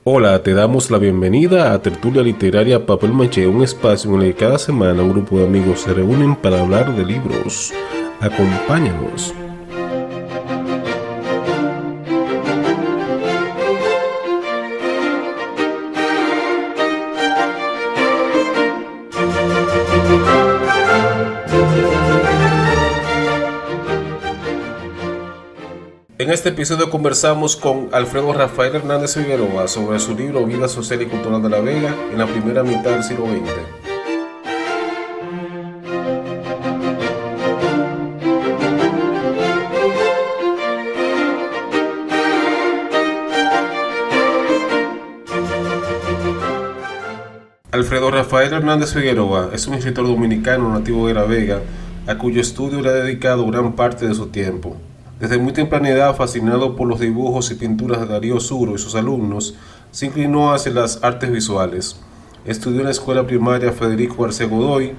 Hola, te damos la bienvenida a Tertulia Literaria Papel Maché, un espacio en el que cada semana un grupo de amigos se reúnen para hablar de libros. Acompáñanos. En este episodio conversamos con Alfredo Rafael Hernández Figueroa sobre su libro Vida Social y Cultural de la Vega en la primera mitad del siglo XX. Alfredo Rafael Hernández Figueroa es un escritor dominicano nativo de La Vega, a cuyo estudio le ha dedicado gran parte de su tiempo. Desde muy temprana edad, fascinado por los dibujos y pinturas de Darío Suro y sus alumnos, se inclinó hacia las artes visuales. Estudió en la escuela primaria Federico Arce Godoy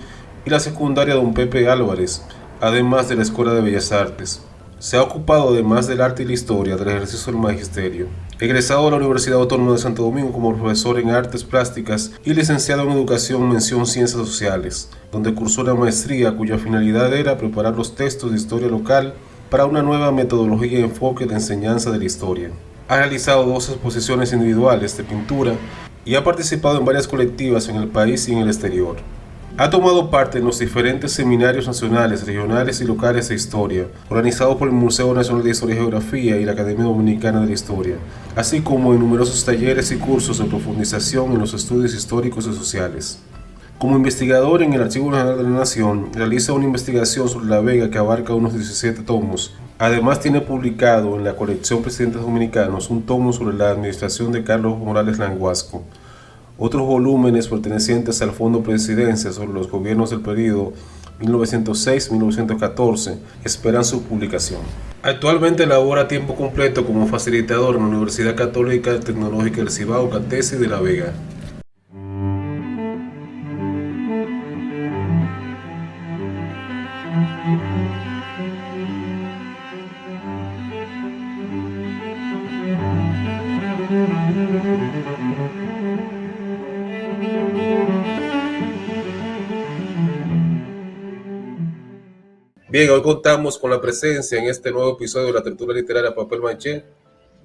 y la secundaria Don Pepe Álvarez, además de la Escuela de Bellas Artes. Se ha ocupado, además del arte y la historia, del ejercicio del magisterio. Egresado de la Universidad Autónoma de Santo Domingo como profesor en artes plásticas y licenciado en educación mención ciencias sociales, donde cursó la maestría cuya finalidad era preparar los textos de historia local para una nueva metodología y enfoque de enseñanza de la historia. Ha realizado 2 exposiciones individuales de pintura y ha participado en varias colectivas en el país y en el exterior. Ha tomado parte en los diferentes seminarios nacionales, regionales y locales de historia, organizados por el Museo Nacional de Historia y Geografía y la Academia Dominicana de la Historia, así como en numerosos talleres y cursos de profundización en los estudios históricos y sociales. Como investigador en el Archivo Nacional de la Nación, realiza una investigación sobre La Vega que abarca unos 17 tomos. Además tiene publicado en la colección Presidentes Dominicanos un tomo sobre la administración de Carlos Morales Languasco. Otros volúmenes pertenecientes al Fondo Presidencia sobre los gobiernos del periodo 1906-1914 esperan su publicación. Actualmente labora a tiempo completo como facilitador en la Universidad Católica Tecnológica del Cibao, Catesi de La Vega. Bien, hoy contamos con la presencia en este nuevo episodio de la Tertulia Literaria Papel Maché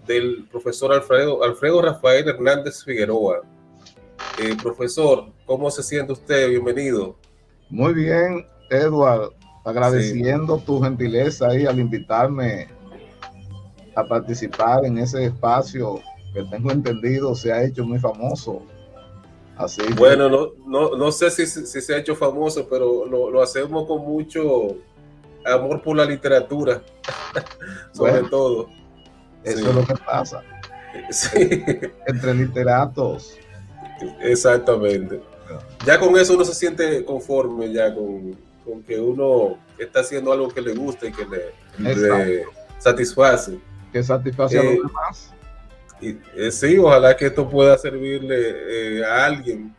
del profesor Alfredo Rafael Hernández Figueroa. Profesor, ¿cómo se siente usted? Bienvenido. Muy bien, Edward, Sí. agradeciendo tu gentileza ahí al invitarme a participar en ese espacio que tengo entendido se ha hecho muy famoso. Así que, Bueno, no sé si se ha hecho famoso, pero lo hacemos con mucho amor por la literatura, sobre bueno, todo. eso es lo Sí, que pasa sí, entre literatos. exactamente. Ya con eso uno se siente conforme, ya con que uno está haciendo algo que le gusta y que le Exacto, satisface. que satisface a los Eh, demás. sí, ojalá que esto pueda servirle a alguien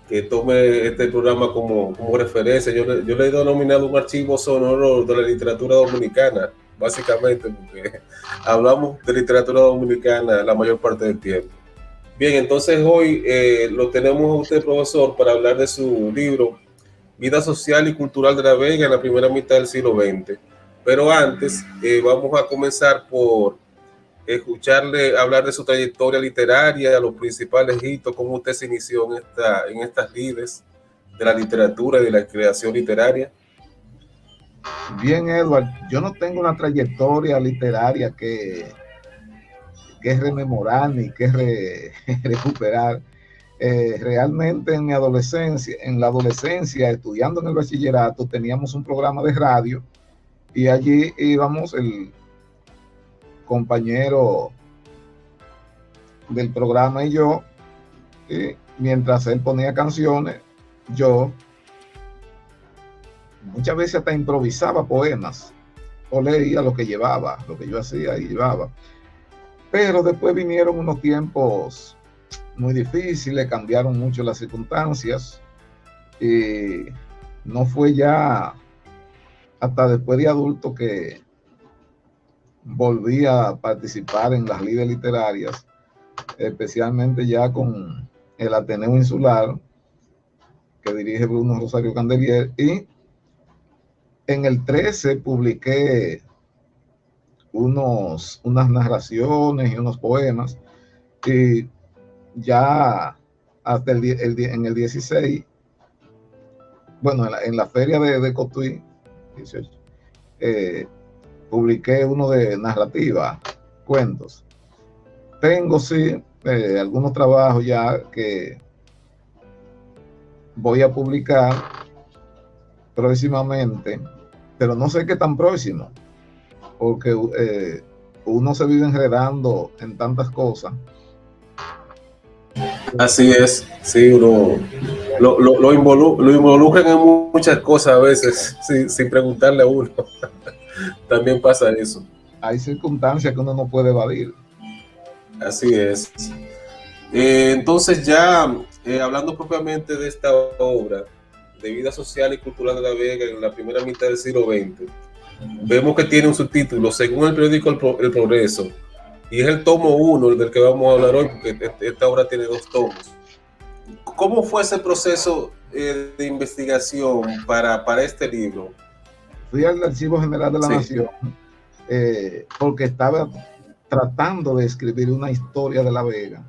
que tome este programa como referencia. Yo le he denominado un archivo sonoro de la literatura dominicana, básicamente, porque hablamos de literatura dominicana la mayor parte del tiempo. Bien, entonces hoy lo tenemos a usted, profesor, para hablar de su libro Vida Social y Cultural de la Vega en la primera mitad del siglo XX. Pero antes, vamos a comenzar por escucharle hablar de su trayectoria literaria, los principales hitos, cómo usted se inició en estas lides de la literatura y de la creación literaria. Bien, Edward, yo no tengo una trayectoria literaria que rememorar ni recuperar. Realmente en mi adolescencia, en la adolescencia, estudiando en el bachillerato, teníamos un programa de radio y allí íbamos el compañero del programa y yo, y mientras él ponía canciones, yo muchas veces hasta improvisaba poemas o leía lo que llevaba, lo que yo hacía y llevaba. Pero después vinieron unos tiempos muy difíciles, cambiaron mucho las circunstancias y no fue ya hasta después de adulto que volví a participar en las lides literarias especialmente ya con el Ateneo Insular, que dirige Bruno Rosario Candelier, y en el 13 publiqué unas narraciones y unos poemas, y ya hasta en el 16, bueno, en la feria de Cotuí, 18, publiqué uno de narrativa, cuentos. Tengo, sí, algunos trabajos ya que voy a publicar próximamente, pero no sé qué tan próximo, porque uno se vive enredando en tantas cosas. Así es, sí, uno lo involucran en muchas cosas a veces, sin preguntarle a uno. También pasa eso. Hay circunstancias que uno no puede evadir. Así es. Entonces ya, hablando propiamente de esta obra, de vida social y cultural de La Vega en la primera mitad del siglo XX, vemos que tiene un subtítulo, según el periódico El Progreso, y es el tomo 1 del que vamos a hablar hoy, porque esta obra tiene 2 tomos. ¿Cómo fue ese proceso de investigación para este libro? Fui al Archivo General de la Nación, porque estaba tratando de escribir una historia de La Vega.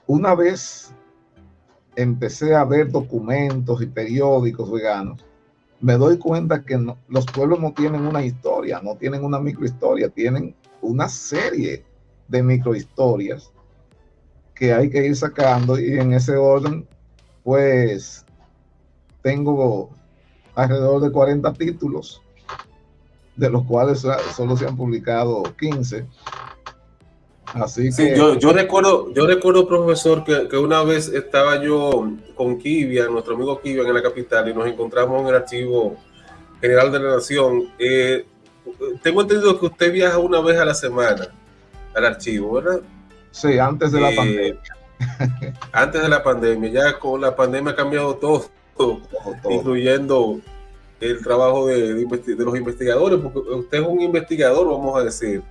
Una vez empecé a ver documentos y periódicos veganos, me doy cuenta que los pueblos no tienen una historia, no tienen una microhistoria, tienen una serie de microhistorias que hay que ir sacando, y en ese orden, pues, tengo alrededor de 40 títulos, de los cuales solo se han publicado 15. Así sí, que yo recuerdo, profesor, que una vez estaba yo con Kivian, nuestro amigo Kivian, en la capital, y nos encontramos en el Archivo General de la Nación. Tengo entendido que usted viaja una vez a la semana al archivo, ¿verdad? sí, antes de la pandemia. Antes de la pandemia, ya con la pandemia ha cambiado todo. Incluyendo el trabajo de los investigadores, porque usted es un investigador, vamos a decir.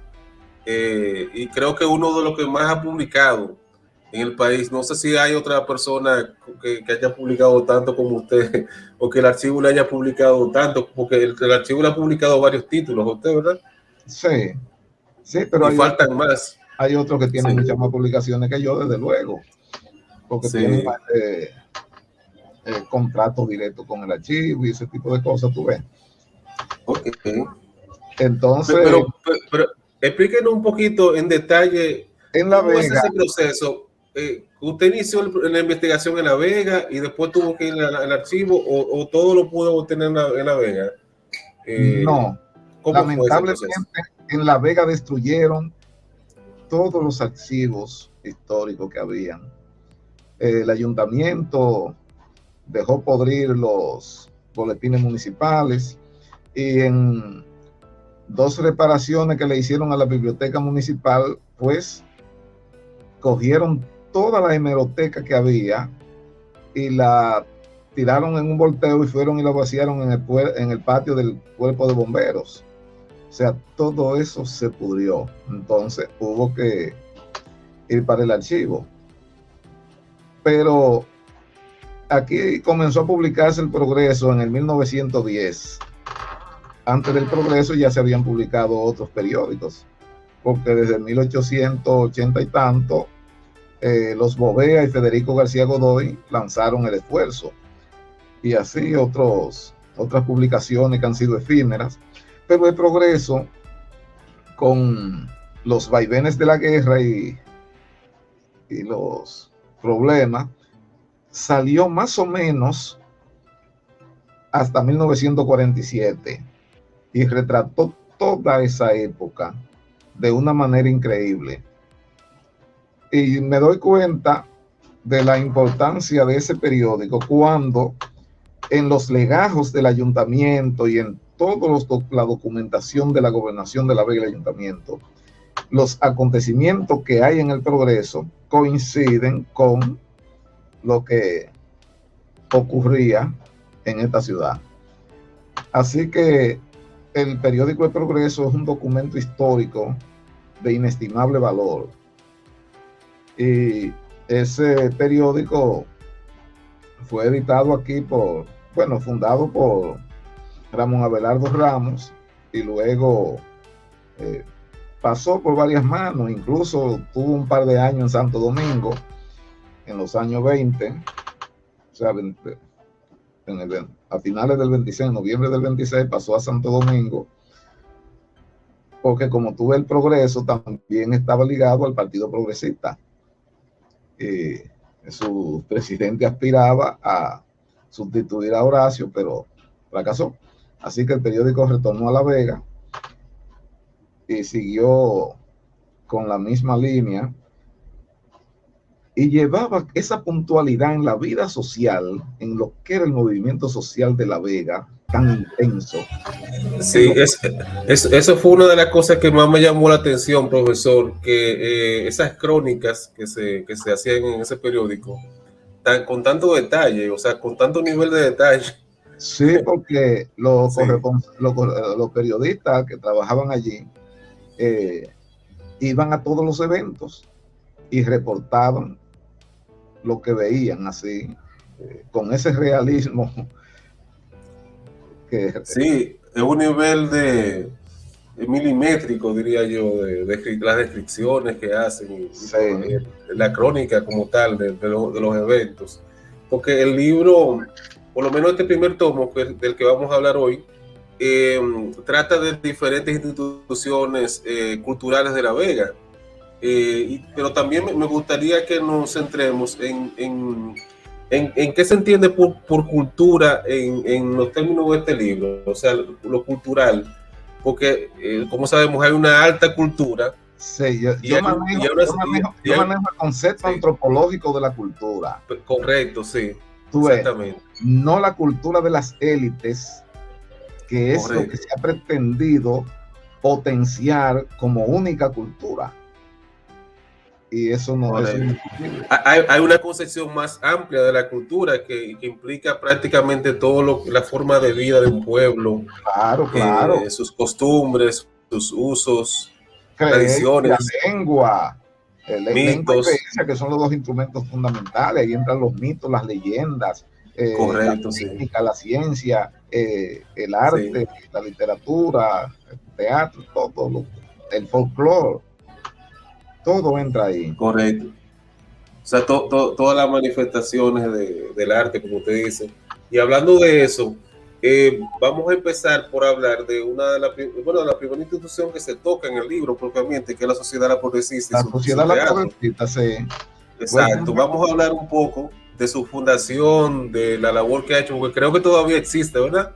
Y creo que uno de los que más ha publicado en el país. No sé si hay otra persona que haya publicado tanto como usted, o que el archivo le haya publicado tanto, porque el archivo le ha publicado varios títulos a usted, ¿verdad? Sí, sí, pero faltan más. Hay otros que tienen muchas más publicaciones que yo, desde luego, porque tienen contratos directos con el archivo y ese tipo de cosas, tú ves. Okay. Entonces, pero explíquenos un poquito en detalle en La cómo Vega, es ese proceso. ¿Usted inició la investigación en La Vega y después tuvo que ir al archivo, o todo lo pudo obtener en La Vega? No, lamentablemente en La Vega destruyeron todos los archivos históricos que habían. El ayuntamiento dejó podrir los boletines municipales, y en 2 reparaciones que le hicieron a la biblioteca municipal, pues cogieron toda la hemeroteca que había y la tiraron en un volteo y fueron y la vaciaron en el patio del cuerpo de bomberos. O sea, todo eso se pudrió. Entonces hubo que ir para el archivo. Pero aquí comenzó a publicarse El Progreso en el 1910. Antes del Progreso ya se habían publicado otros periódicos, porque desde 1880 y tanto, los Bovea y Federico García Godoy lanzaron El Esfuerzo, y así otras publicaciones que han sido efímeras. Pero El Progreso, con los vaivenes de la guerra y los problemas, salió más o menos hasta 1947 y retrató toda esa época de una manera increíble. Y me doy cuenta de la importancia de ese periódico cuando en los legajos del ayuntamiento y en toda la documentación de la gobernación de La Vega y el ayuntamiento, los acontecimientos que hay en El Progreso coinciden con lo que ocurría en esta ciudad. Así que el periódico El Progreso es un documento histórico de inestimable valor. Y ese periódico fue editado aquí fundado por Ramón Abelardo Ramos, y luego pasó por varias manos, incluso tuvo un par de años en Santo Domingo, en los años 20, o sea, a finales del 26, en noviembre del 26, pasó a Santo Domingo, porque como tuve el Progreso, también estaba ligado al Partido Progresista. Su presidente aspiraba a sustituir a Horacio, pero fracasó. Así que el periódico retornó a La Vega y siguió con la misma línea y llevaba esa puntualidad en la vida social, en lo que era el movimiento social de La Vega, tan intenso. Sí, eso fue una de las cosas que más me llamó la atención, profesor, que esas crónicas que se hacían en ese periódico, con tanto detalle, o sea, con tanto nivel de detalle. Sí, porque los Sí. periodistas que trabajaban allí iban a todos los eventos y reportaban lo que veían, así, con ese realismo. Sí, es un nivel de milimétrico, diría yo, de las descripciones que hacen, Sí. la crónica como tal de los eventos. Porque el libro, por lo menos este primer tomo del que vamos a hablar hoy, trata de diferentes instituciones culturales de La Vega. Pero también me gustaría que nos centremos en qué se entiende por cultura en los términos de este libro, o sea, lo cultural, porque como sabemos hay una alta cultura. Sí, yo manejo el concepto antropológico de la cultura. Correcto, sí. Tú exactamente. No la cultura de las élites, que es correcto, lo que se ha pretendido potenciar como única cultura. Y eso no es imposible. Hay una concepción más amplia de la cultura que implica prácticamente todo la forma de vida de un pueblo. Claro. Sus costumbres, sus usos, tradiciones, la lengua, mitos, creencia, que son los dos instrumentos fundamentales. Ahí entran los mitos, las leyendas, correcto, la técnica, sí, la ciencia, el arte, sí, la literatura, el teatro, todo, el folclore. Todo entra ahí. Correcto. O sea, todas las manifestaciones del arte, como usted dice. Y hablando de eso, vamos a empezar por hablar de la primera institución que se toca en el libro propiamente, que es la Sociedad Progresista. La Sociedad Progresista, sí. Exacto. Vamos a hablar un poco de su fundación, de la labor que ha hecho, porque creo que todavía existe, ¿verdad?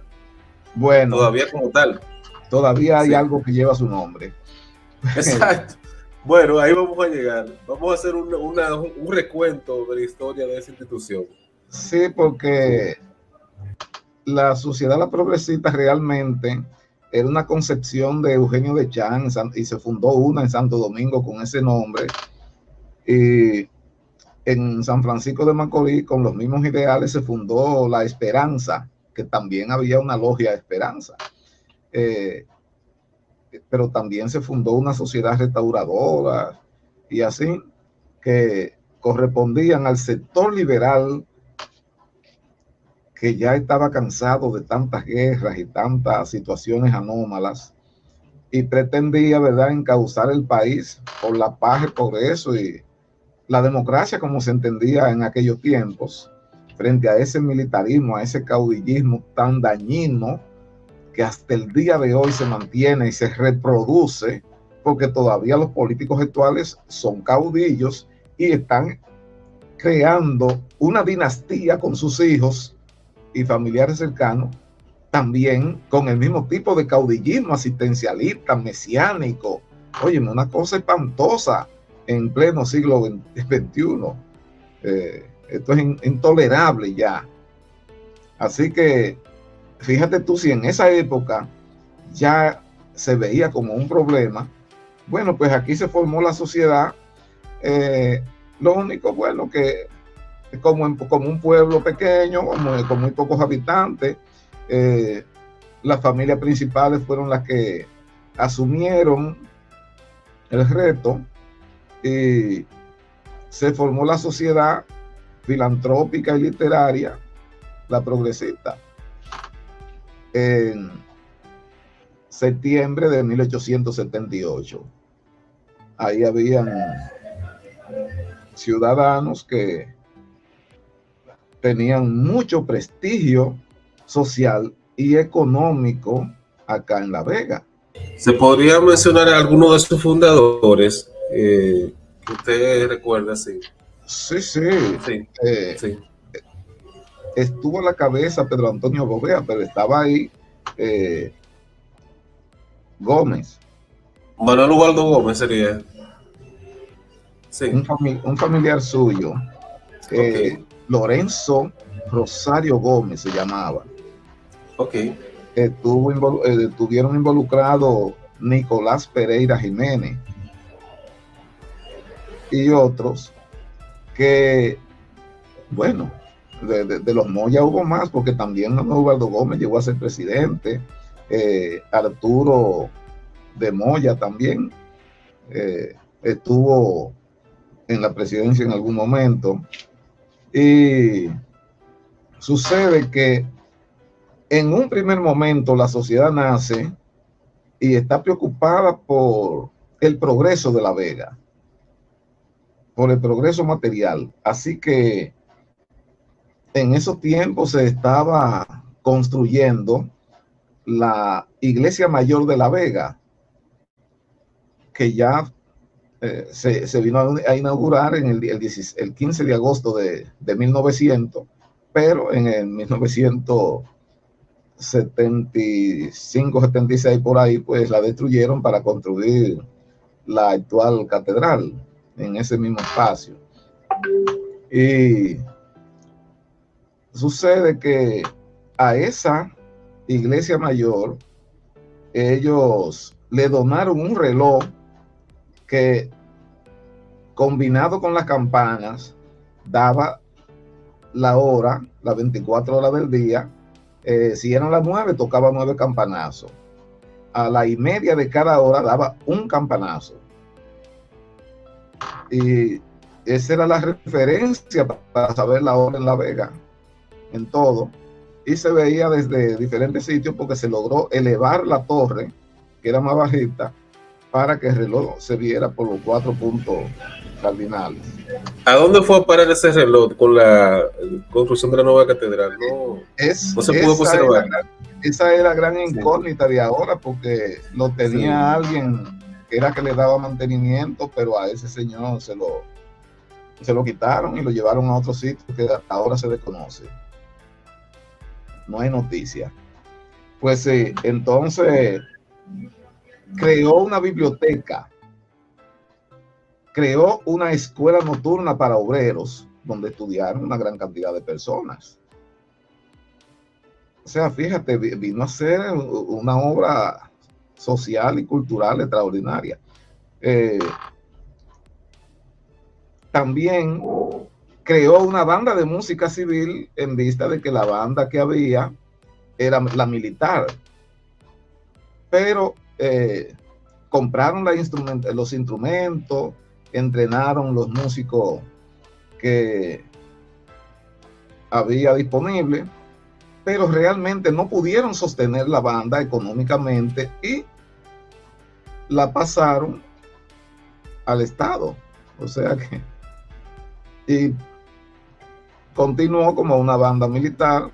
Bueno. Todavía como tal. Todavía hay algo que lleva su nombre. Exacto. Bueno, ahí vamos a llegar. Vamos a hacer un recuento de la historia de esa institución. Sí, porque la Sociedad Progresista realmente era una concepción de Eugenio de Chan, y se fundó una en Santo Domingo con ese nombre. Y en San Francisco de Macorís, con los mismos ideales, se fundó La Esperanza, que también había una logia de esperanza. Pero también se fundó una sociedad restauradora y así, que correspondían al sector liberal que ya estaba cansado de tantas guerras y tantas situaciones anómalas y pretendía, ¿verdad?, encauzar el país por la paz, el progreso y la democracia como se entendía en aquellos tiempos, frente a ese militarismo, a ese caudillismo tan dañino que hasta el día de hoy se mantiene y se reproduce, porque todavía los políticos actuales son caudillos y están creando una dinastía con sus hijos y familiares cercanos, también con el mismo tipo de caudillismo asistencialista, mesiánico. Óyeme, una cosa espantosa en pleno siglo XXI. Esto es intolerable ya. Así que fíjate tú, si en esa época ya se veía como un problema, bueno, pues aquí se formó la sociedad. Lo único, bueno, que como un pueblo pequeño, con muy pocos habitantes, las familias principales fueron las que asumieron el reto y se formó la Sociedad Filantrópica y Literaria, la Progresista, en septiembre de 1878. Ahí habían ciudadanos que tenían mucho prestigio social y económico acá en La Vega. ¿Se podría mencionar a alguno de sus fundadores que usted recuerda? Sí. Sí, sí. Sí, sí. Estuvo a la cabeza Pedro Antonio Gobea, pero estaba ahí Gómez. Manuel Ubaldo Gómez sería. Sí. Un familiar suyo, Okay. Lorenzo Rosario Gómez se llamaba. Ok. Estuvieron involucrados Nicolás Pereira Jiménez y otros que, bueno, de los Moya hubo más, porque también Manuel Ubaldo Gómez llegó a ser presidente, Arturo de Moya también estuvo en la presidencia en algún momento, y sucede que en un primer momento la sociedad nace y está preocupada por el progreso de La Vega, por el progreso material. Así que en esos tiempos se estaba construyendo la Iglesia Mayor de La Vega, que ya se vino a inaugurar en el 15 de agosto de 1900, pero en el 1975, 76 por ahí, pues la destruyeron para construir la actual catedral en ese mismo espacio. Y sucede que a esa iglesia mayor ellos le donaron un reloj que, combinado con las campanas, daba la hora, las 24 horas del día. Si eran las 9, tocaba 9 campanazos. A la y media de cada hora daba un campanazo. Y esa era la referencia para saber la hora en La Vega, en todo. Y se veía desde diferentes sitios, porque se logró elevar la torre, que era más bajita, para que el reloj se viera por los 4 puntos cardinales. ¿A dónde fue a parar ese reloj con la construcción de la nueva catedral? No se pudo conservar. Esa es la gran incógnita de ahora, porque lo tenía alguien que era que le daba mantenimiento, pero a ese señor se lo quitaron y lo llevaron a otro sitio que ahora se desconoce. No hay noticia. Pues sí, entonces creó una biblioteca, creó una escuela nocturna para obreros, donde estudiaron una gran cantidad de personas. O sea, fíjate, vino a ser una obra social y cultural extraordinaria. También creó una banda de música civil, en vista de que la banda que había era la militar. Pero compraron los instrumentos, entrenaron los músicos que había disponibles, pero realmente no pudieron sostener la banda económicamente y la pasaron al Estado. O sea que, y continuó como una banda militar,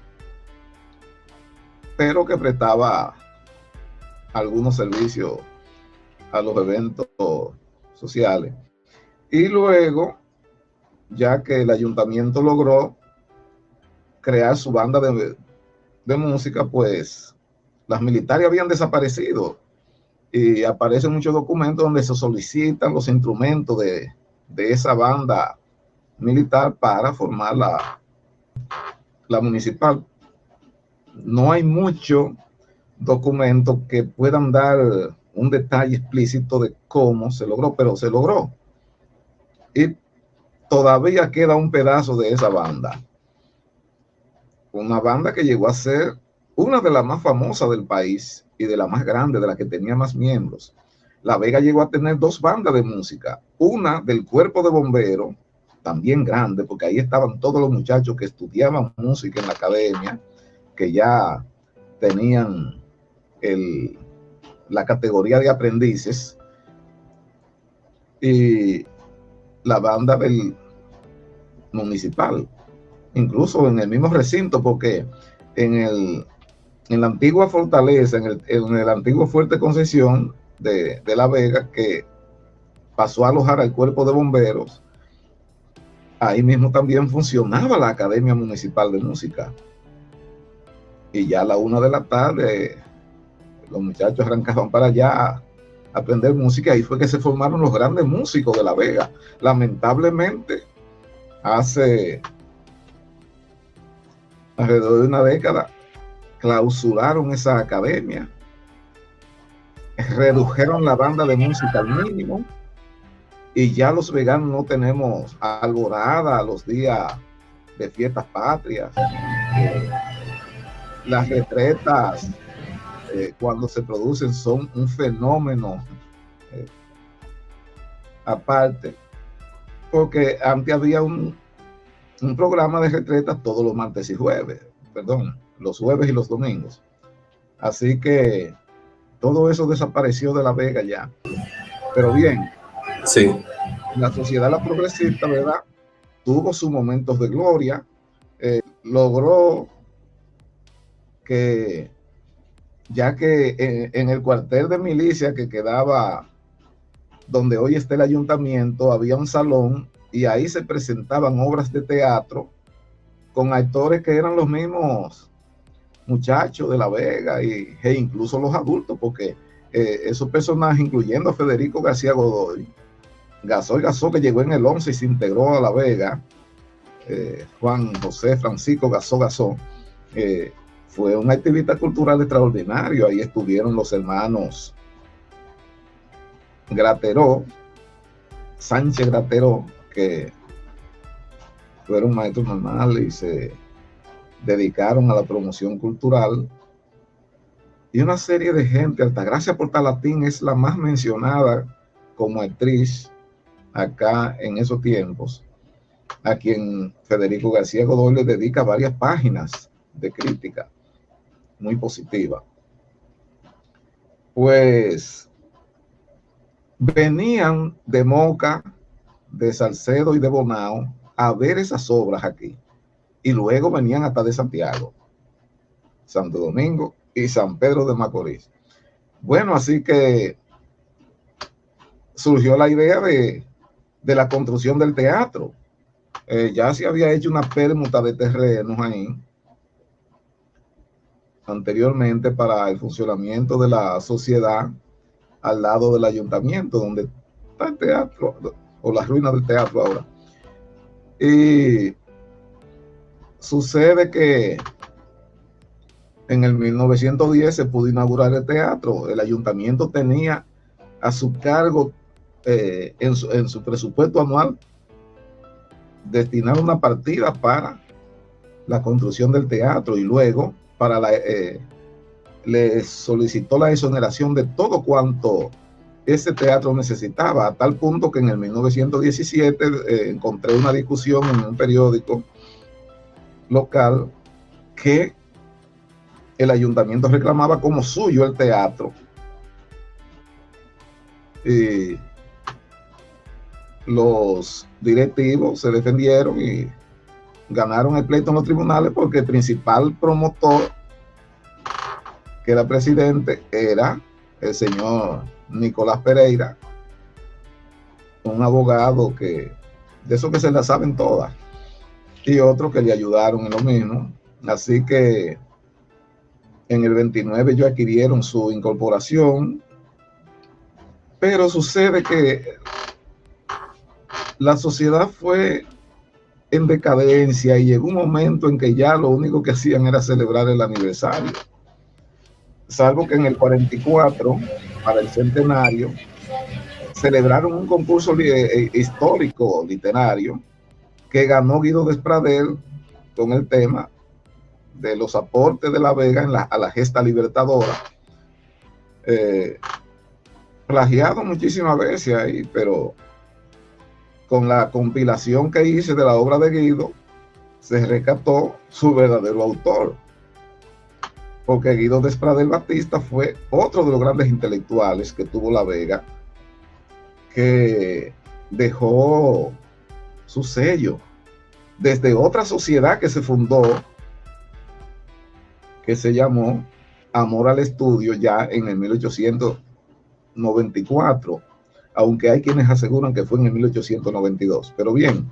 pero que prestaba algunos servicios a los eventos sociales. Y luego, ya que el ayuntamiento logró crear su banda de música, pues las militares habían desaparecido, y aparecen muchos documentos donde se solicitan los instrumentos de esa banda militar para formar la municipal. No hay mucho documentos que puedan dar un detalle explícito de cómo se logró, pero se logró. Y todavía queda un pedazo de esa banda. Una banda que llegó a ser una de las más famosas del país y de la más grande, de la que tenía más miembros. La Vega llegó a tener 2 bandas de música, una del cuerpo de bomberos también grande, porque ahí estaban todos los muchachos que estudiaban música en la academia, que ya tenían la categoría de aprendices, y la banda del municipal, incluso en el mismo recinto, porque en la antigua fortaleza, en el antiguo Fuerte Concesión de La Vega, que pasó a alojar al cuerpo de bomberos, ahí mismo también funcionaba la Academia Municipal de Música. Y ya a la 1 de la tarde, los muchachos arrancaban para allá a aprender música. Ahí fue que se formaron los grandes músicos de La Vega. Lamentablemente, hace alrededor de una década, clausuraron esa academia, redujeron la banda de música al mínimo, y ya los veganos no tenemos alborada los días de fiestas patrias. Las retretas, cuando se producen, son un fenómeno aparte, porque antes había un programa de retretas todos los martes y jueves, perdón, los jueves y los domingos. Así que todo eso desapareció de La Vega ya. Pero bien, sí, la sociedad la progresista, ¿verdad?, tuvo sus momentos de gloria, logró que, ya que en el cuartel de milicia que quedaba donde hoy está el ayuntamiento, había un salón, y ahí se presentaban obras de teatro con actores que eran los mismos muchachos de La Vega, e incluso los adultos, porque esos personajes, incluyendo a Federico García Godoy, Gasó, que llegó en el 11 y se integró a La Vega, Juan José Francisco Gasó, fue un activista cultural extraordinario. Ahí estuvieron los hermanos Grateró, Sánchez Grateró, que fueron maestros normales y se dedicaron a la promoción cultural, y una serie de gente. Altagracia Portalatín es la más mencionada como actriz acá en esos tiempos, a quien Federico García Godoy le dedica varias páginas de crítica muy positiva. Pues venían de Moca, de Salcedo y de Bonao a ver esas obras aquí, y luego venían hasta de Santiago, Santo Domingo y San Pedro de Macorís. Bueno, así que surgió la idea de la construcción del teatro. Ya se había hecho una permuta de terrenos ahí anteriormente para el funcionamiento de la sociedad, al lado del ayuntamiento, donde está el teatro, o las ruinas del teatro ahora. Y sucede que en el 1910 se pudo inaugurar el teatro. El ayuntamiento tenía a su cargo, en su presupuesto anual, destinar una partida para la construcción del teatro, y luego le solicitó la exoneración de todo cuanto ese teatro necesitaba, a tal punto que en el 1917 encontré una discusión en un periódico local que el ayuntamiento reclamaba como suyo el teatro, y los directivos se defendieron y ganaron el pleito en los tribunales, porque el principal promotor, que era presidente, era el señor Nicolás Pereira, un abogado de esos que se la saben todas, y otros que le ayudaron en lo mismo. Así que en el 29 ellos adquirieron su incorporación, pero sucede que la sociedad fue en decadencia, y llegó un momento en que ya lo único que hacían era celebrar el aniversario, salvo que en el 44, para el centenario, celebraron un concurso histórico literario que ganó Guido Despradel con el tema de los aportes de La Vega a la gesta libertadora, plagiado muchísimas veces ahí, pero con la compilación que hice de la obra de Guido, se rescató su verdadero autor. Porque Guido Despradel Batista fue otro de los grandes intelectuales que tuvo La Vega, que dejó su sello desde otra sociedad que se fundó, que se llamó Amor al Estudio, ya en el 1894, aunque hay quienes aseguran que fue en el 1892. Pero bien,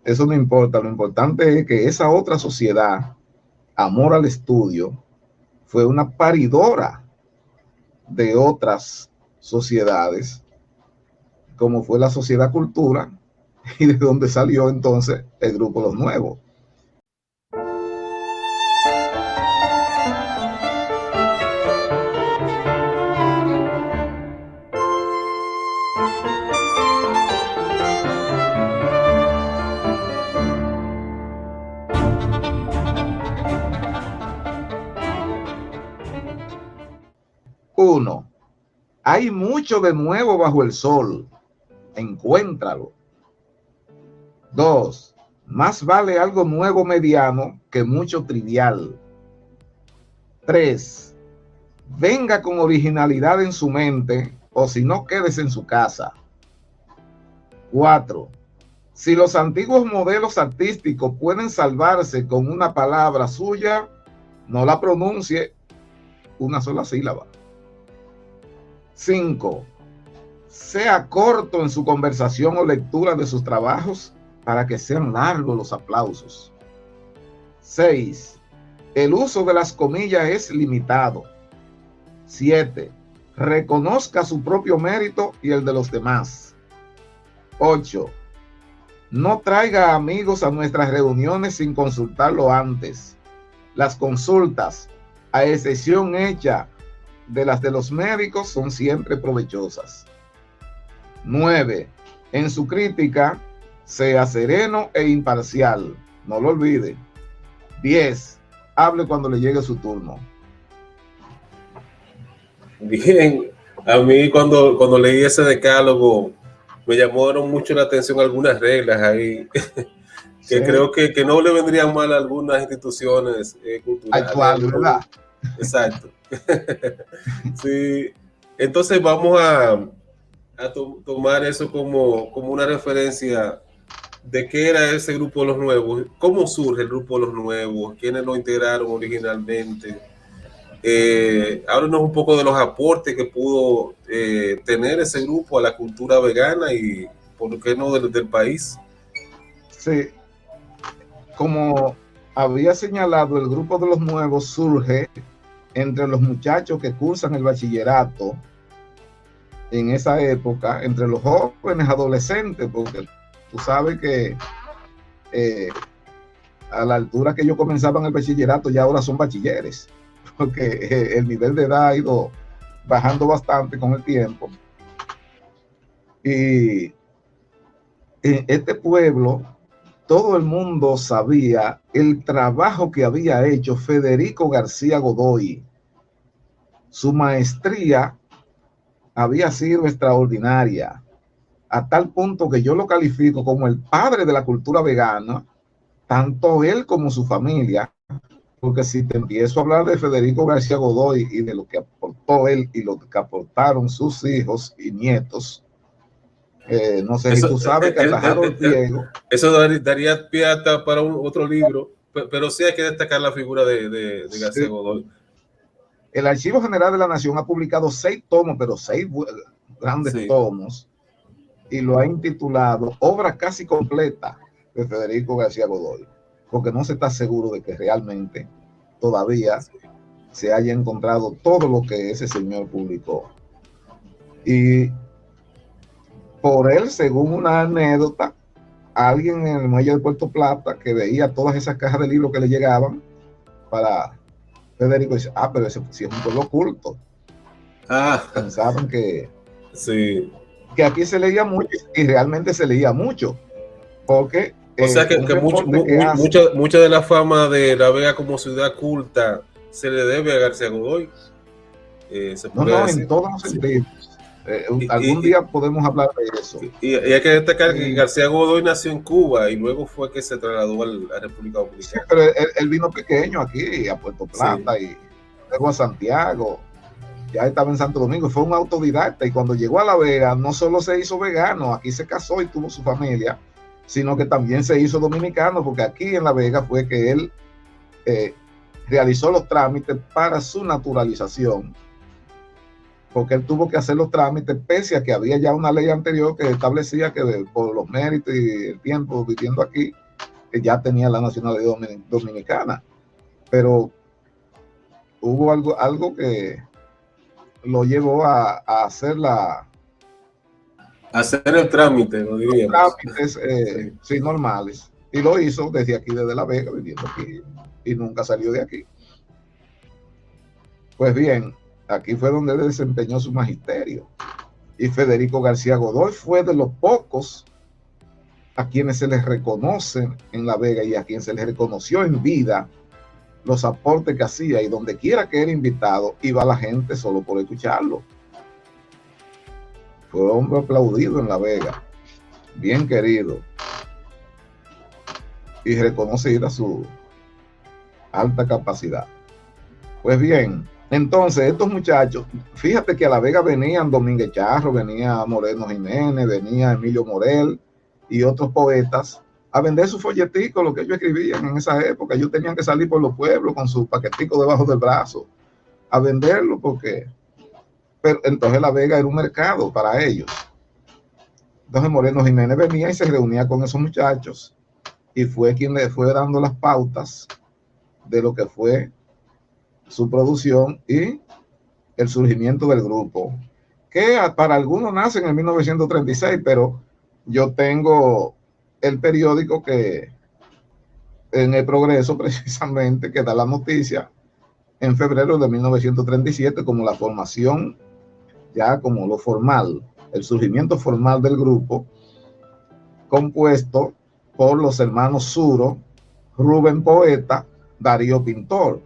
eso no importa. Lo importante es que esa otra sociedad, Amor al Estudio, fue una paridora de otras sociedades, como fue la Sociedad Cultura, y de donde salió entonces el grupo Los Nuevos. Uno, hay mucho de nuevo bajo el sol, encuéntralo. 2, más vale algo nuevo mediano que mucho trivial. 3, venga con originalidad en su mente, o si no, quédese en su casa. 4, si los antiguos modelos artísticos pueden salvarse con una palabra suya, no la pronuncie una sola sílaba. 5, sea corto en su conversación o lectura de sus trabajos para que sean largos los aplausos. 6, el uso de las comillas es limitado. 7, reconozca su propio mérito y el de los demás. 8, no traiga amigos a nuestras reuniones sin consultarlo antes. Las consultas, a excepción hecha de las de los médicos, son siempre provechosas. 9, en su crítica, sea sereno e imparcial, no lo olvide. 10, hable cuando le llegue su turno. Bien, a mí cuando leí ese decálogo me llamaron mucho la atención algunas reglas ahí que sí, creo que no le vendrían mal a algunas instituciones culturales. Actual, ¿verdad? Exacto. Sí, entonces vamos a tomar eso como una referencia de qué era ese grupo de Los Nuevos, cómo surge el grupo de Los Nuevos, quiénes lo integraron originalmente. Háblanos un poco de los aportes que pudo tener ese grupo a la cultura vegana y por qué no del país. Sí, como había señalado, el grupo de Los Nuevos surge entre los muchachos que cursan el bachillerato en esa época, entre los jóvenes adolescentes, porque tú sabes que a la altura que ellos comenzaban el bachillerato ya ahora son bachilleres, porque el nivel de edad ha ido bajando bastante con el tiempo. Y en este pueblo todo el mundo sabía el trabajo que había hecho Federico García Godoy. Su maestría había sido extraordinaria, a tal punto que yo lo califico como el padre de la cultura vegana, tanto él como su familia, porque si te empiezo a hablar de Federico García Godoy y de lo que aportó él y lo que aportaron sus hijos y nietos, no sé si tú sabes que Harold Priego. Eso daría pie para otro libro, pero sí hay que destacar la figura de García Godoy. El Archivo General de la Nación ha publicado 6 tomos, pero 6 grandes tomos, y lo ha intitulado Obra casi completa de Federico García Godoy, porque no se está seguro de que realmente todavía se haya encontrado todo lo que ese señor publicó. Y por él, según una anécdota, alguien en el muelle de Puerto Plata que veía todas esas cajas de libros que le llegaban para Federico, dice, pero ese sí es un pueblo culto. Pensaban que aquí se leía mucho, y realmente se leía mucho, porque o sea que mucha de la fama de La Vega como ciudad culta se le debe a García Godoy. No, en todos los sentidos. Algún día podemos hablar de eso. Y hay que destacar que García Godoy nació en Cuba y luego fue que se trasladó a la República Dominicana. Sí, pero él vino pequeño aquí, a Puerto Plata, sí, y luego a Santiago. Ya estaba en Santo Domingo, fue un autodidacta, y cuando llegó a La Vega no solo se hizo vegano, aquí se casó y tuvo su familia, sino que también se hizo dominicano, porque aquí en La Vega fue que él realizó los trámites para su naturalización, porque él tuvo que hacer los trámites pese a que había ya una ley anterior que establecía que por los méritos y el tiempo viviendo aquí, que ya tenía la nacionalidad dominicana, pero hubo algo que lo llevó a hacer hacer el trámite, lo diríamos. Trámites, sí, normales. Y lo hizo desde aquí, desde La Vega, viviendo aquí, y nunca salió de aquí. Pues bien, aquí fue donde desempeñó su magisterio. Y Federico García Godoy fue de los pocos a quienes se les reconoce en La Vega y a quien se les reconoció en vida los aportes que hacía, y donde quiera que era invitado, iba la gente solo por escucharlo. Fue un hombre aplaudido en La Vega, bien querido, y reconocida su alta capacidad. Pues bien, entonces estos muchachos, fíjate que a La Vega venían Domínguez Charro, venía Moreno Jiménez, venía Emilio Morel y otros poetas a vender sus folleticos, lo que ellos escribían en esa época. Ellos tenían que salir por los pueblos con sus paqueticos debajo del brazo a venderlo, porque pero entonces La Vega era un mercado para ellos. Entonces Moreno Jiménez venía y se reunía con esos muchachos, y fue quien le fue dando las pautas de lo que fue su producción y el surgimiento del grupo, que para algunos nace en el 1936, pero yo tengo el periódico que en El Progreso, precisamente, que da la noticia en febrero de 1937 como la formación, ya como lo formal, el surgimiento formal del grupo, compuesto por los hermanos Suro, Rubén Poeta, Darío Pintor,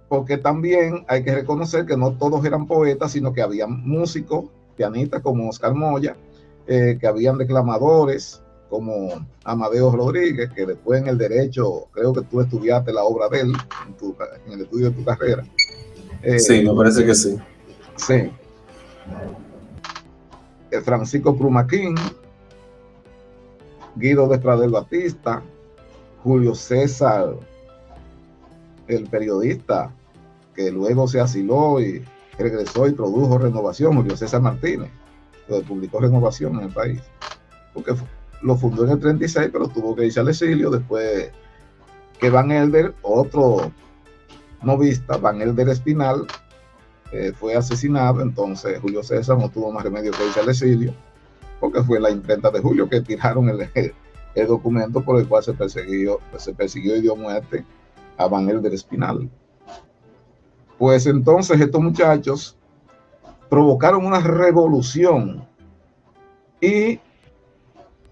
porque también hay que reconocer que no todos eran poetas, sino que había músicos, pianistas como Oscar Moya, que habían declamadores como Amadeo Rodríguez, que después en el derecho, creo que tú estudiaste la obra de él en el estudio de tu carrera. Sí, me parece que sí. Sí. Francisco Prumaquín, Guido de Pradel Batista, Julio César, el periodista que luego se asiló y regresó y produjo Renovación, Julio César Martínez, que publicó Renovación en el país, porque lo fundó en el 36, pero tuvo que irse al exilio después que Van Elder, otro novista, Van Elder Espinal, fue asesinado. Entonces Julio César no tuvo más remedio que irse al exilio, porque fue la imprenta de Julio que tiraron el documento por el cual se persiguió y dio muerte a Van Elder Espinal. Pues entonces estos muchachos provocaron una revolución, y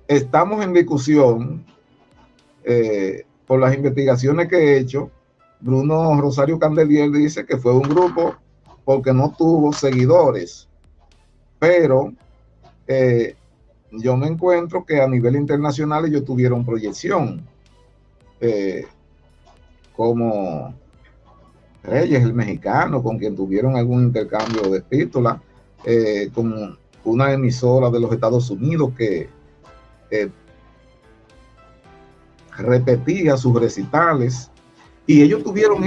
estamos en discusión por las investigaciones que he hecho. Bruno Rosario Candelier dice que fue un grupo porque no tuvo seguidores, pero yo me encuentro que a nivel internacional ellos tuvieron proyección, como Reyes, el mexicano, con quien tuvieron algún intercambio de epístolas, con una emisora de los Estados Unidos que repetía sus recitales, y ellos tuvieron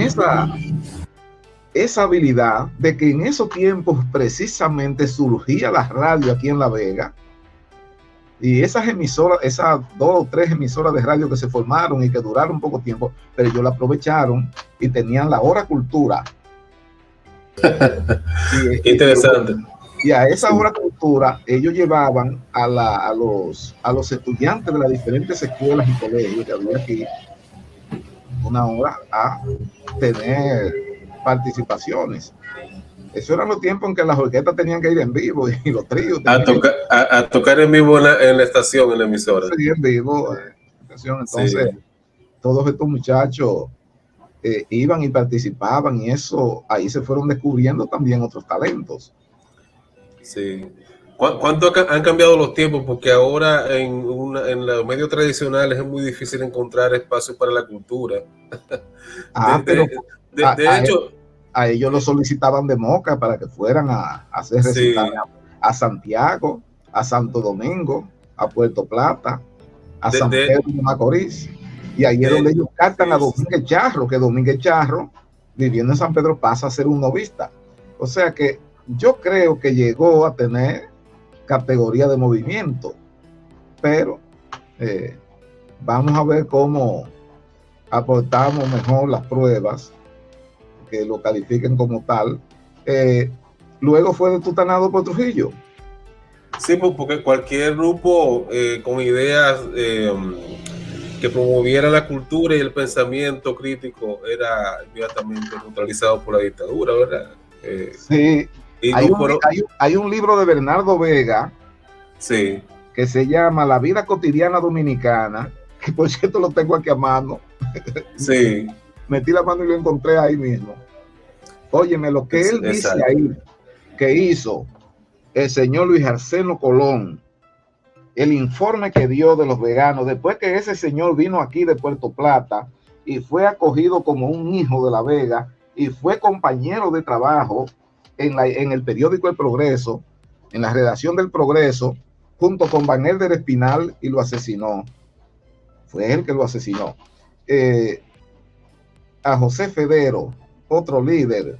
esa habilidad de que en esos tiempos precisamente surgía la radio aquí en La Vega, y esas emisoras, esas 2 o 3 emisoras de radio que se formaron y que duraron poco tiempo, pero ellos la aprovecharon y tenían la hora cultura. Interesante. Y a esa hora cultura ellos llevaban a los estudiantes de las diferentes escuelas y colegios que había aquí una hora a tener participaciones. Eso eran los tiempos en que las orquestas tenían que ir en vivo y los tríos a tocar en vivo en la estación, en la emisora. Sí, en vivo, entonces sí. Todos estos muchachos iban y participaban, y eso ahí se fueron descubriendo también otros talentos. Sí. ¿Cuánto han cambiado los tiempos? Porque ahora en los medios tradicionales es muy difícil encontrar espacio para la cultura. De, Pero de, a, de a- hecho, a ellos lo solicitaban de Moca para que fueran a hacer recitales sí. a Santiago, a Santo Domingo, a Puerto Plata, a De, San de, Pedro de Macorís. Y ahí es donde de- ellos captan a sí, Domínguez Charro, que Domínguez Charro, viviendo en San Pedro, pasa a ser un novista. O sea que yo creo que llegó a tener categoría de movimiento, pero eh, vamos a ver cómo aportamos mejor las pruebas que lo califiquen como tal. Luego fue detutanado por Trujillo. sí, porque cualquier grupo con ideas que promoviera la cultura y el pensamiento crítico era inmediatamente neutralizado por la dictadura, ¿verdad? Sí, Y no fueron, hay un libro de Bernardo Vega sí, que se llama La vida cotidiana dominicana, que por cierto lo tengo aquí a mano. sí, Metí la mano y lo encontré ahí mismo. Óyeme, lo que él dice exacto, ahí, que hizo el señor Luis Arseno Colón, el informe que dio de los veganos, después que ese señor vino aquí de Puerto Plata y fue acogido como un hijo de La Vega y fue compañero de trabajo en el periódico El Progreso, en la redacción del Progreso, junto con Van Elder Espinal, y lo asesinó. Fue él que lo asesinó. A José Federo, otro líder,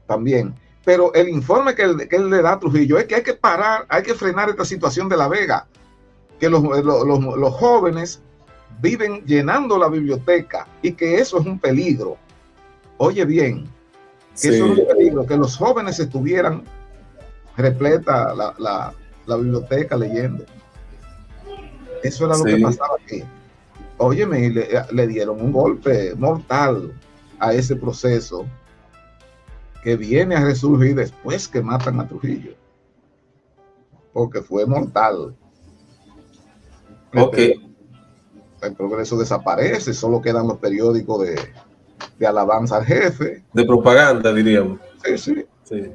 también. Pero el informe que él le da a Trujillo es que hay que parar, hay que frenar esta situación de La Vega, que los jóvenes viven llenando la biblioteca y que eso es un peligro. Oye bien, que eso es un peligro, que los jóvenes estuvieran repleta la biblioteca leyendo. Eso era lo que pasaba aquí. Óyeme, le dieron un golpe mortal a ese proceso que viene a resurgir después que matan a Trujillo, porque fue mortal. ok, El Progreso desaparece, solo quedan los periódicos de alabanza al jefe. de propaganda, diríamos. Sí, sí. Sí.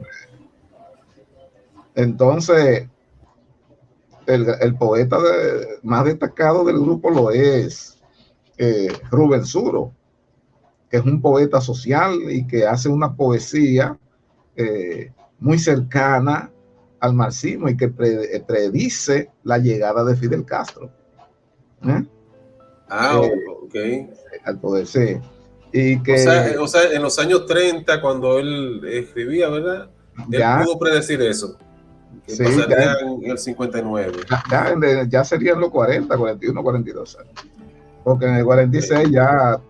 Entonces, el poeta más destacado del grupo lo es Rubén Suro, que es un poeta social y que hace una poesía muy cercana al marxismo y que predice la llegada de Fidel Castro. Ok. Al poder, sí. Y que O sea, en los años 30, cuando él escribía, ¿verdad? Él ya, pudo predecir eso, que sí, pasaría en el 59. ya serían los 40, 41, 42 años. Porque en el 46 ya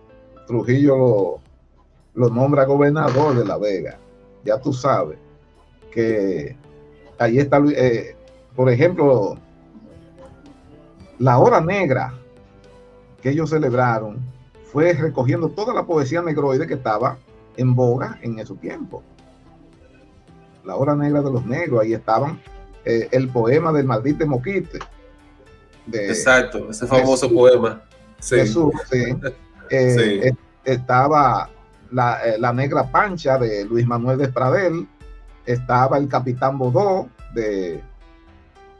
Trujillo lo nombra gobernador de La Vega. Ya tú sabes que ahí está, por ejemplo, la hora negra que ellos celebraron fue recogiendo toda la poesía negroide que estaba en boga en ese tiempo. La hora negra de los negros, ahí estaban el poema del maldito Moquite. Exacto, ese famoso poema. Sí. Jesús, sí. Sí. Estaba la Negra Pancha de Luis Manuel Despradel, estaba el Capitán Bodó de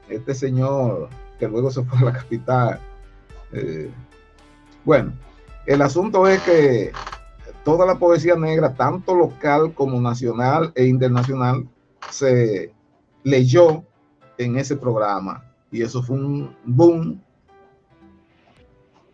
este señor que luego se fue a la capital. Bueno, el asunto es que toda la poesía negra, tanto local como nacional e internacional, se leyó en ese programa y eso fue un boom.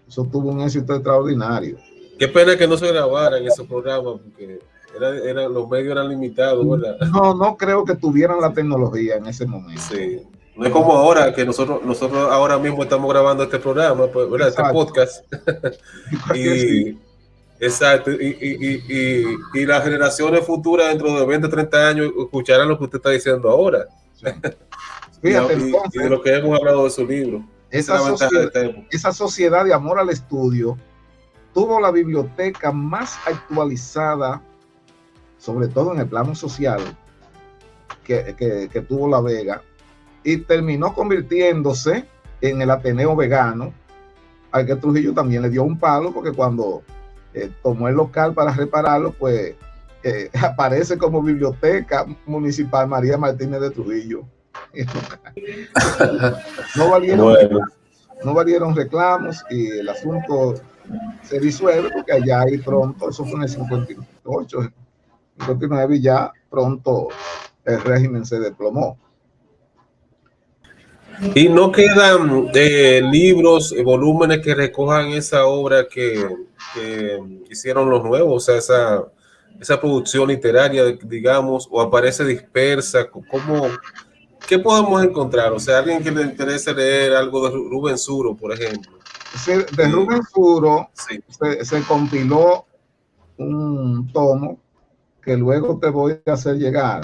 Eso tuvo un éxito extraordinario. Qué pena que no se grabara en esos programas porque los medios eran limitados, ¿verdad? No creo que tuvieran la tecnología en ese momento. Sí. No es como ahora que nosotros ahora mismo estamos grabando este programa, pues, ¿verdad? Este podcast. Y exacto, y las generaciones futuras dentro de 20, 30 años escucharán lo que usted está diciendo ahora. Sí. Fíjate, entonces, y de lo que hemos hablado de su libro. Esa sociedad de amor al estudio tuvo la biblioteca más actualizada, sobre todo en el plano social, que tuvo La Vega, y terminó convirtiéndose en el Ateneo Vegano, al que Trujillo también le dio un palo, porque cuando tomó el local para repararlo, pues aparece como Biblioteca Municipal María Martínez de Trujillo. No valieron, Bueno, no valieron reclamos y el asunto se disuelve porque allá ahí pronto, eso fue en el 58, 59, y ya pronto el régimen se desplomó. y no quedan libros, volúmenes que recojan esa obra que hicieron los nuevos, o sea, esa producción literaria, digamos, o aparece dispersa. ¿Qué podemos encontrar? O sea, alguien que le interese leer algo de Rubén Suro, por ejemplo. De Rubén Suro Sí. se compiló un tomo que luego te voy a hacer llegar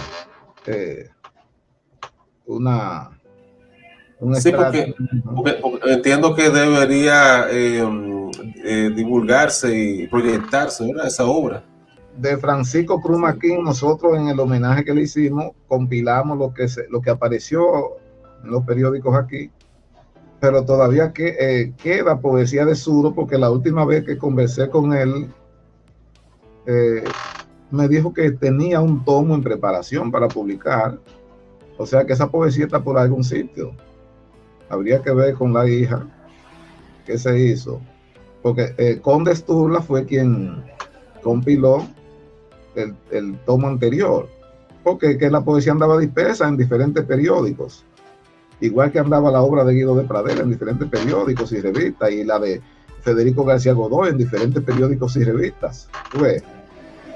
un Sí, extracto. porque entiendo que debería divulgarse y proyectarse, ¿verdad? Esa obra. De Francisco Cruz Maquín, nosotros en el homenaje que le hicimos, compilamos lo que apareció en los periódicos aquí, pero todavía queda poesía de Suro, porque la última vez que conversé con él, me dijo que tenía un tomo en preparación para publicar, o sea que esa poesía está por algún sitio. Habría que ver con la hija qué se hizo, porque Conde Sturla fue quien compiló el tomo anterior, porque que la poesía andaba dispersa en diferentes periódicos, igual que andaba la obra de Guido de Pradera en diferentes periódicos y revistas, y la de Federico García Godoy en diferentes periódicos y revistas.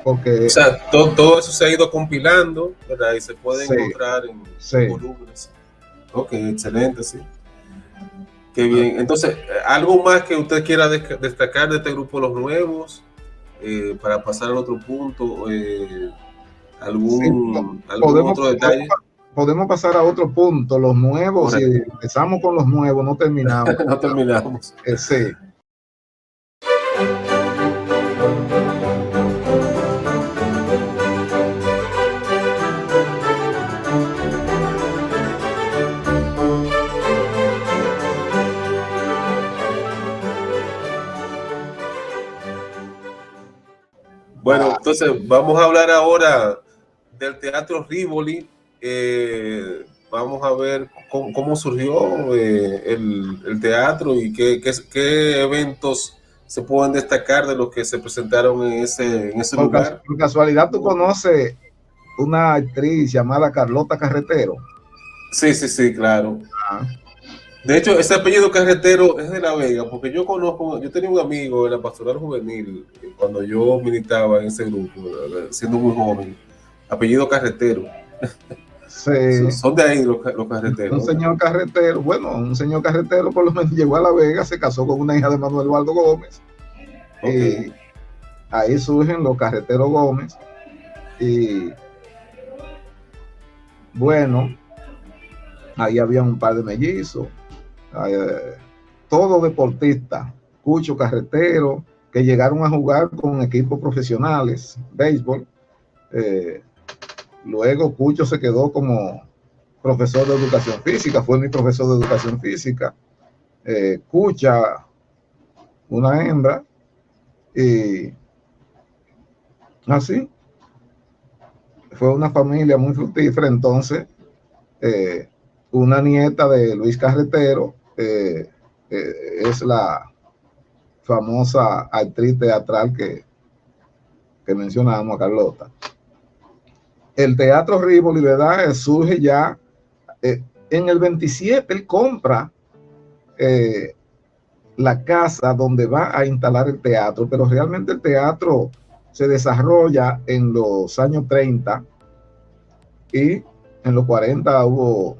Porque, o sea, todo eso se ha ido compilando, ¿verdad? Y se puede sí, encontrar en sí. volúmenes. Ok, excelente, sí. Qué bien. Entonces, ¿algo más que usted quiera destacar de este grupo Los Nuevos? Para pasar al otro punto, ¿algún otro detalle? Podemos pasar a otro punto, los nuevos. Si empezamos con los nuevos, no terminamos. No terminamos. Sí. Bueno, entonces vamos a hablar ahora del Teatro Rivoli. Vamos a ver cómo surgió el teatro y qué eventos se pueden destacar de los que se presentaron en ese lugar. Por casualidad, ¿tú conoces una actriz llamada Carlota Carretero? Sí, claro. De hecho, ese apellido Carretero es de La Vega, porque yo tenía un amigo en la Pastoral Juvenil cuando yo militaba en ese grupo, siendo muy joven, apellido Carretero. Sí. Son de ahí los carreteros. Un señor carretero, un señor carretero por lo menos llegó a La Vega, se casó con una hija de Manuel Waldo Gómez. Okay. Ahí surgen los Carreteros Gómez. Y bueno, ahí había un par de mellizos, todos deportistas, Cucho Carretero, que llegaron a jugar con equipos profesionales, béisbol. Luego Cucho se quedó como profesor de educación física, fue mi profesor de educación física. Cucha, una hembra, y así. Fue una familia muy fructífera. Entonces, una nieta de Luis Carretero es la famosa actriz teatral que mencionábamos, a Carlota. El Teatro Rivoli, ¿verdad? Surge ya en el 27. Él compra la casa donde va a instalar el teatro, pero realmente el teatro se desarrolla en los años 30 y en los 40 hubo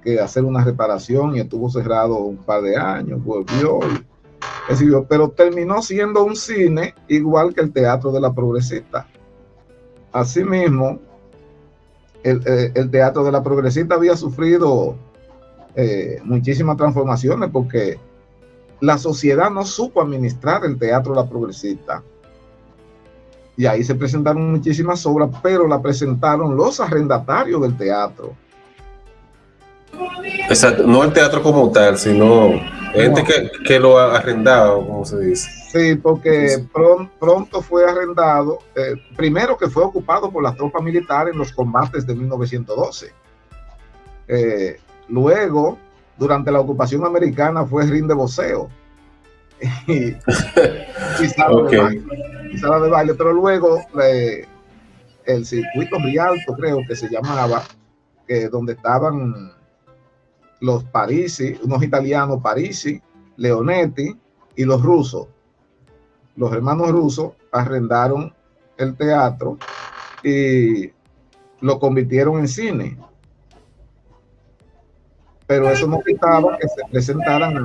que hacer una reparación y estuvo cerrado un par de años, volvió, pero terminó siendo un cine igual que el Teatro de la Progresista. Asimismo, el Teatro de la Progresista había sufrido muchísimas transformaciones porque la sociedad no supo administrar el Teatro de la Progresista. Y ahí se presentaron muchísimas obras, pero la presentaron los arrendatarios del teatro. Exacto, no el teatro como tal, sino Gente que lo arrendaba, como se dice. Sí, porque pronto fue arrendado, primero que fue ocupado por las tropas militares en los combates de 1912. Luego, durante la ocupación americana, fue ring de boxeo y sala de baile, pero luego el circuito Rialto, creo que se llamaba, donde estaban los Parisi, unos italianos, Parisi, Leonetti y los rusos. Los hermanos rusos arrendaron el teatro y lo convirtieron en cine. Pero eso no quitaba que se presentaran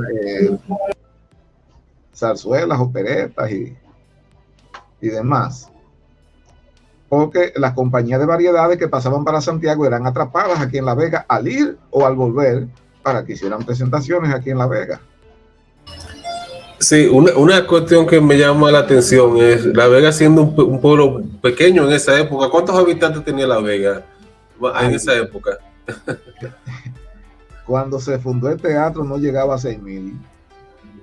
zarzuelas, operetas y demás. Porque las compañías de variedades que pasaban para Santiago eran atrapadas aquí en La Vega al ir o al volver para que hicieran presentaciones aquí en La Vega. Sí, una cuestión que me llama la atención es La Vega siendo un pueblo pequeño en esa época. ¿Cuántos habitantes tenía La Vega en esa época? Cuando se fundó el teatro no llegaba a 6,000.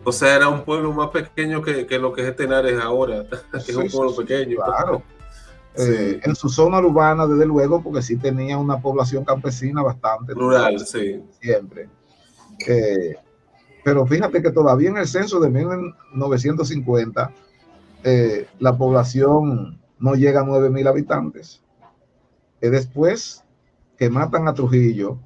O sea, era un pueblo más pequeño que lo que es Tenares ahora, que es un pueblo pequeño. Claro. Sí. En su zona urbana, desde luego, porque sí tenía una población campesina bastante rural, sí. Siempre. Pero fíjate que todavía en el censo de 1950 la población no llega a 9,000 habitantes. Es después que matan a Trujillo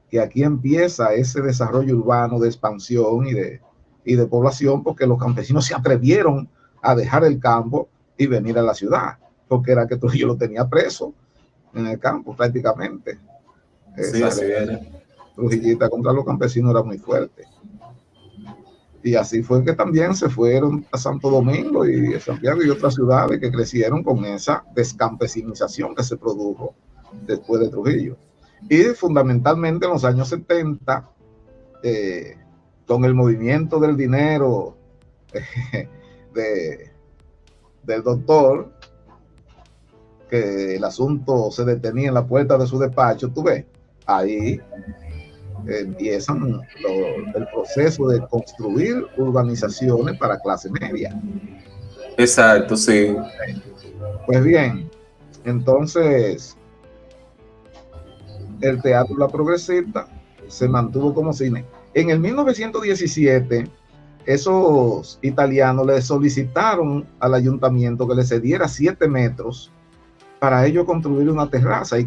que aquí empieza ese desarrollo urbano de expansión y de población, porque los campesinos se atrevieron a dejar el campo y venir a la ciudad, porque era que Trujillo lo tenía preso en el campo prácticamente. Sí, así era. Trujillita contra los campesinos era muy fuerte. Y así fue que también se fueron a Santo Domingo y a Santiago y otras ciudades que crecieron con esa descampesinización que se produjo después de Trujillo. Y fundamentalmente en los años 70, con el movimiento del dinero del doctor, que el asunto se detenía en la puerta de su despacho, tú ves, ahí empiezan el proceso de construir urbanizaciones para clase media. Exacto, sí. Pues bien, entonces el Teatro La Progresista se mantuvo como cine. En el 1917, esos italianos le solicitaron al ayuntamiento que le cediera 7 metros para ellos construir una terraza y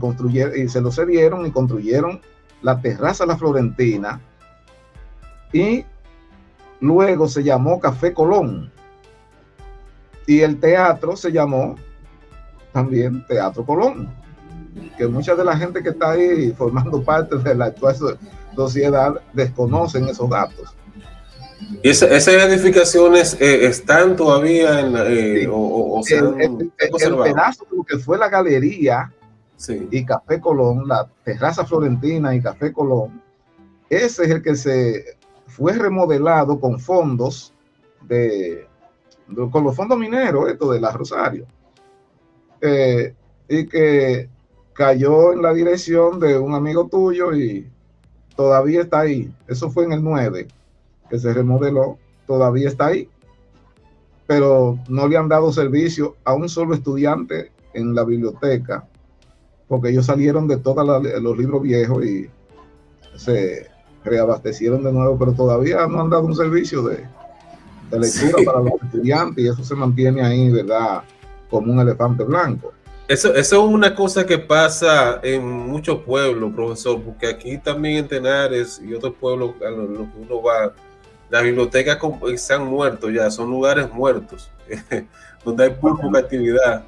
se lo cedieron y construyeron la terraza La Florentina y luego se llamó Café Colón y el teatro se llamó también Teatro Colón, que mucha de la gente que está ahí formando parte de la actual sociedad desconocen esos datos. ¿Y esas edificaciones están todavía sí. El pedazo de lo que fue la galería, sí, y Café Colón, la terraza Florentina y Café Colón, ese es el que se fue remodelado con fondos con los fondos mineros, esto de la Rosario, y que cayó en la dirección de un amigo tuyo y todavía está ahí. Eso fue en el 9 que se remodeló, todavía está ahí, pero no le han dado servicio a un solo estudiante en la biblioteca, porque ellos salieron de todos los libros viejos y se reabastecieron de nuevo, pero todavía no han dado un servicio de lectura, sí, para los estudiantes, y eso se mantiene ahí, ¿verdad?, como un elefante blanco. Eso es una cosa que pasa en muchos pueblos, profesor, porque aquí también en Tenares y otros pueblos a los que uno va, las bibliotecas están muertos ya, son lugares muertos, donde hay muy poca actividad.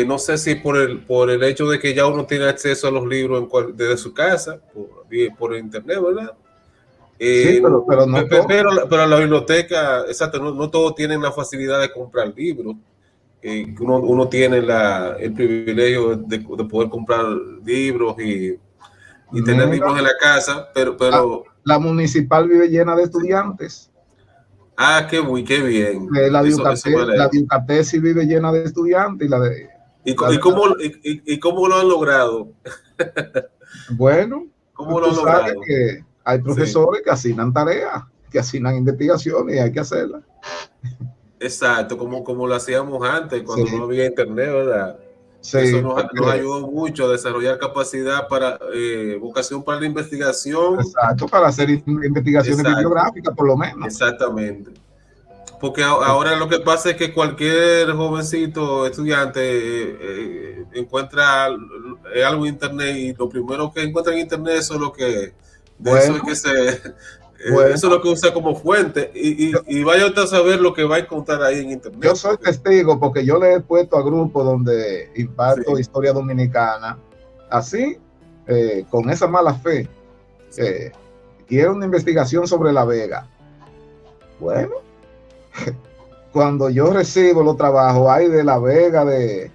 No sé si por el hecho de que ya uno tiene acceso a los libros desde su casa, por internet, ¿verdad? Sí, pero la biblioteca, exacto, no todos tienen la facilidad de comprar libros. Uno tiene el privilegio de poder comprar libros y tener libros en la casa, pero la municipal vive llena de estudiantes. Ah, qué bien. La de Yucatán sí vive llena de estudiantes. ¿Y cómo lo han logrado? Bueno, ¿cómo lo han logrado? Que hay profesores, sí, que asignan tareas. que asignan investigaciones y hay que hacerlas. Exacto, como lo hacíamos antes, cuando Sí, no había internet, ¿verdad? Eso sí, nos porque, ayudó mucho a desarrollar capacidad para vocación para la investigación. exacto, para hacer investigaciones Exacto, bibliográficas, por lo menos. exactamente. Porque ahora lo que pasa es que cualquier jovencito, estudiante, encuentra algo en internet y lo primero que encuentra en internet eso es lo que, de eso es Bueno, que se, eso es bueno, lo que usa como fuente y vaya usted a saber lo que va a encontrar ahí en yo internet. soy Porque, testigo porque yo le he puesto a grupos donde sí, imparto historia dominicana, así, con esa mala fe. Eh, y era una investigación sobre La Vega. Bueno, cuando yo recibo los trabajos, hay de La Vega de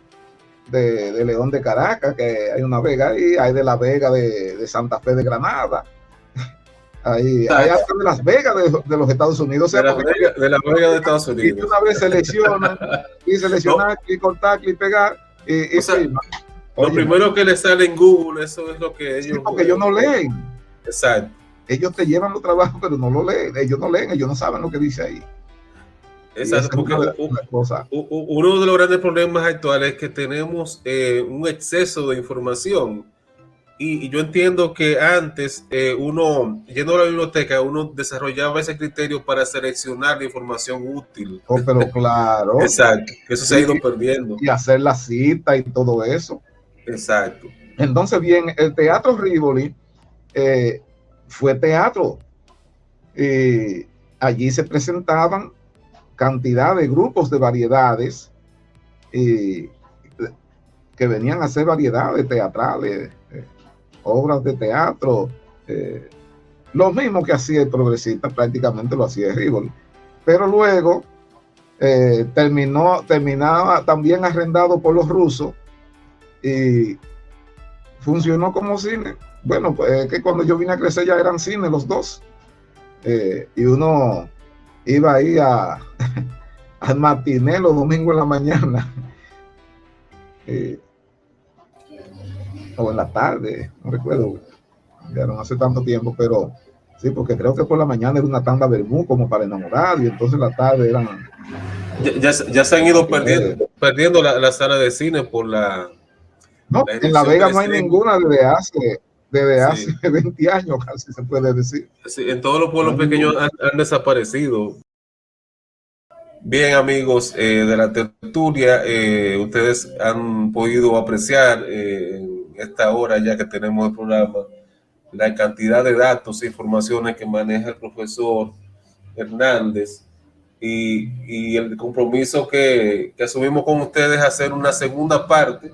León de Caracas, que hay una vega ahí, hay de La Vega de Santa Fe de Granada, hay hasta de Las Vegas de los Estados Unidos, o sea, porque de la Vega de Estados y de Unidos. una vez seleccionan, y No, seleccionar, y cortar, y pegar, o y sea, firma. lo Oye, primero que le sale en Google, eso es lo que sí, ellos... porque ellos no leen. exacto. Ellos te llevan los trabajos, pero no lo leen. Ellos no leen, ellos no saben lo que dice ahí. Y esa Exacto, es porque una de las cosas. uno de los grandes problemas actuales es que tenemos un exceso de información. Y yo entiendo que antes uno, yendo a la biblioteca, uno desarrollaba ese criterio para seleccionar la información útil. Oh, pero claro, Exacto, eso se ha ido perdiendo. y hacer la cita y todo eso. Exacto. Entonces, bien, el Teatro Rivoli fue teatro. Allí se presentaban cantidad de grupos de variedades que venían a hacer variedades teatrales, obras de teatro, lo mismo que hacía el Progresista, prácticamente lo hacía el Rivoli. Pero luego terminaba también arrendado por los rusos y funcionó como cine. Bueno, pues que cuando yo vine a crecer ya eran cine los dos. Y uno iba ahí al matiné los domingos en la mañana. O en la tarde, no recuerdo, ya no hace tanto tiempo, pero sí, porque creo que por la mañana era una tanda vermú como para enamorar, y entonces la tarde eran... Ya se han ido perdiendo la sala de cine por no, la en La irrupción Vega del no hay streaming. ninguna desde hace Sí. 20 años, casi se puede decir. Sí, en todos los No pueblos hay pequeños ninguna. han desaparecido. Bien, amigos de la tertulia, ustedes han podido apreciar en esta hora ya que tenemos el programa la cantidad de datos e informaciones que maneja el profesor Hernández y el compromiso que asumimos con ustedes hacer una segunda parte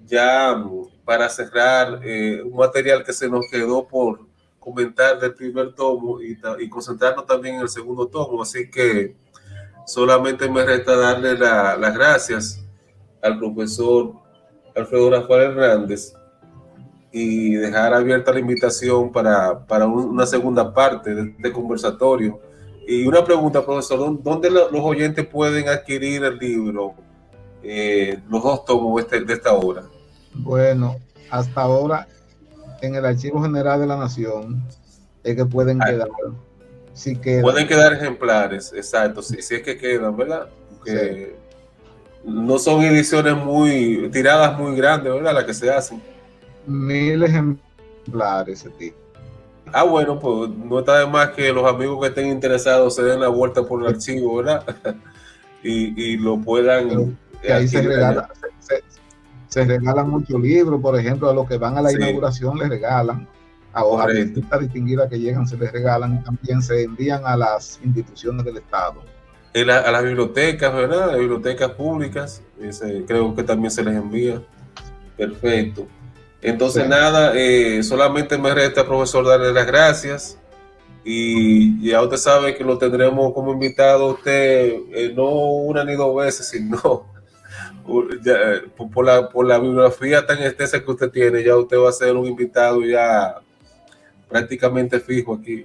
ya para cerrar un material que se nos quedó por comentar del primer tomo y concentrarnos también en el segundo tomo. Así que solamente me resta darle las gracias al profesor Alfredo Rafael Hernández y dejar abierta la invitación para una segunda parte de este conversatorio. Y una pregunta, profesor, ¿dónde los oyentes pueden adquirir el libro, los dos tomos de esta obra? Bueno, hasta ahora en el Archivo General de la Nación es que pueden quedar, si Pueden quedan. quedar ejemplares, exacto, si es que quedan, ¿verdad? Sí. Porque no son ediciones muy tiradas muy grandes, ¿verdad? Las que se hacen. 1000 ejemplares ese tipo. Ah, bueno, pues no está de más que los amigos que estén interesados se den la vuelta por el archivo, ¿verdad? y lo Pero puedan que ahí adquirir allá. se regalan muchos libros, por ejemplo, a los que van a la Sí, inauguración les regalan, a correcto. visitas distinguidas que llegan se les regalan, y también se envían a las instituciones del Estado. A las bibliotecas, ¿verdad? Las bibliotecas públicas, creo que también se les envía. Perfecto. Entonces, Sí. nada, solamente me resta, profesor, darle las gracias. Y ya usted sabe que lo tendremos como invitado a usted, no una ni dos veces, sino por la bibliografía tan extensa que usted tiene, ya usted va a ser un invitado ya prácticamente fijo aquí,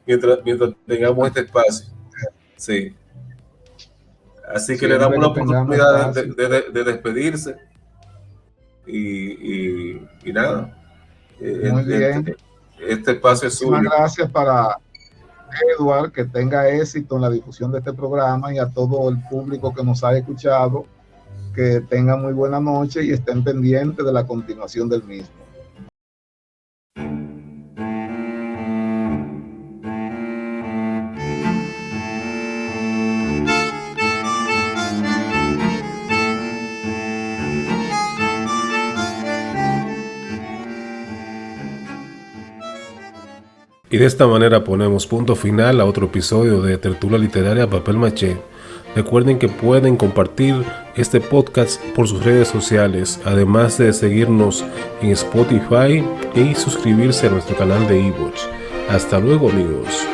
mientras tengamos este espacio. Sí. Así que le damos Siempre la que tengamos oportunidad espacio. de despedirse y nada. Muy bien. Este espacio es Muchísimas suyo. gracias Edward, que tenga éxito en la difusión de este programa, y a todo el público que nos ha escuchado, que tenga muy buena noche y estén pendientes de la continuación del mismo. Y de esta manera ponemos punto final a otro episodio de Tertulia Literaria Papel Maché. Recuerden que pueden compartir este podcast por sus redes sociales, además de seguirnos en Spotify y suscribirse a nuestro canal de iVoox. Hasta luego, amigos.